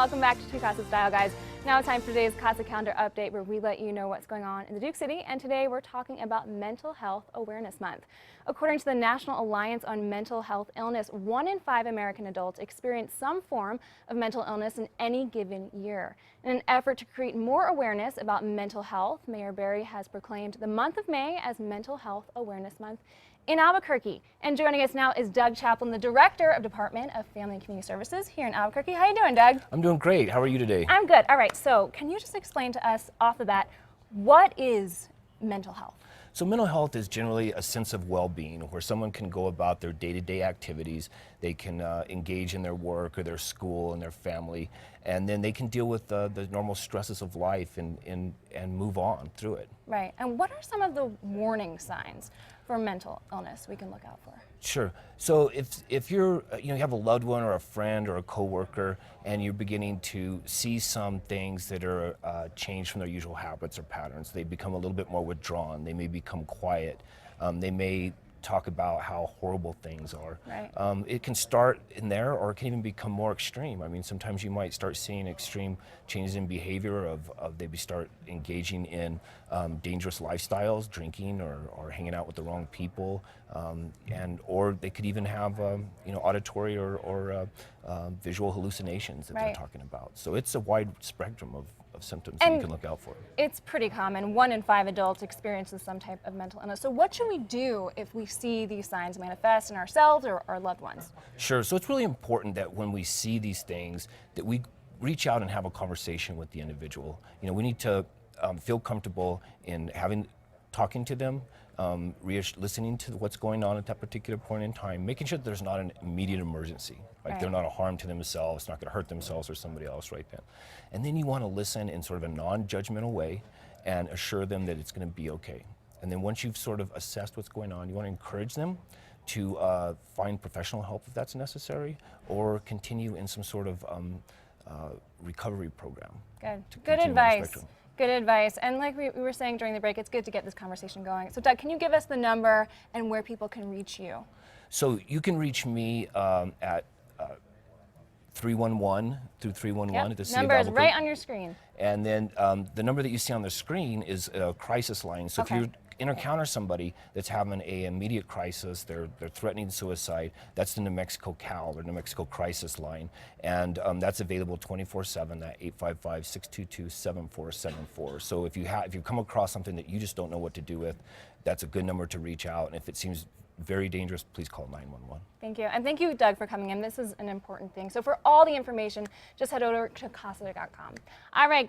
Welcome back to Casa Style, guys. Now it's time for today's Casa Calendar update, where we let you know what's going on in the Duke City. And today we're talking about Mental Health Awareness Month. According to the National Alliance on Mental Health Illness, 1 in 5 American adults experience some form of mental illness in any given year. In an effort to create more awareness about mental health, Mayor Barry has proclaimed the month of May as Mental Health Awareness Month in Albuquerque. And joining us now is Doug Chaplin, the Director of Department of Family and Community Services here in Albuquerque. How you doing, Doug? I'm doing great. How are you today? I'm good. All right, so can you just explain to us off the bat, what is mental health? So mental health is generally a sense of well-being where someone can go about their day-to-day activities, they can engage in their work or their school and their family, and then they can deal with the normal stresses of life and move on through it. Right, and what are some of the warning signs for mental illness we can look out for? Sure. So if you're, you have a loved one or a friend or a coworker and you're beginning to see some things that are changed from their usual habits or patterns, they become a little bit more withdrawn, they may become quiet, they may talk about how horrible things are. Right. It can start in there, or it can even become more extreme. I mean, sometimes you might start seeing extreme changes in behavior of they start engaging in dangerous lifestyles, drinking or hanging out with the wrong people, or they could even have auditory or visual hallucinations that they're talking about. So it's a wide spectrum of symptoms that you can look out for. It's pretty common. 1 in 5 adults experiences some type of mental illness. So what should we do if we see these signs manifest in ourselves or our loved ones? Sure. So it's really important that when we see these things, that we reach out and have a conversation with the individual. We need to feel comfortable in talking to them, listening to what's going on at that particular point in time, making sure that there's not an immediate emergency, like they're not a harm to themselves, not going to hurt themselves or somebody else right then. And then you want to listen in sort of a non-judgmental way and assure them that it's going to be okay. And then once you've sort of assessed what's going on, you want to encourage them to find professional help if that's necessary, or continue in some sort of recovery program. Good advice. Good advice. And like we were saying during the break, it's good to get this conversation going. So Doug, can you give us the number and where people can reach you? So you can reach me at 311 through 311 at the City of Albuquerque. Number is right on your screen. And then the number that you see on the screen is a crisis line. So if you encounter somebody that's having an immediate crisis, they're threatening suicide, that's the New Mexico CAL, or New Mexico Crisis Line, and that's available 24/7 at 855-622-7474. So if you come across something that you just don't know what to do with, that's a good number to reach out. And if it seems very dangerous, please call 911. Thank you. And thank you, Doug, for coming in. This is an important thing. So for all the information, just head over to casa.com. All right.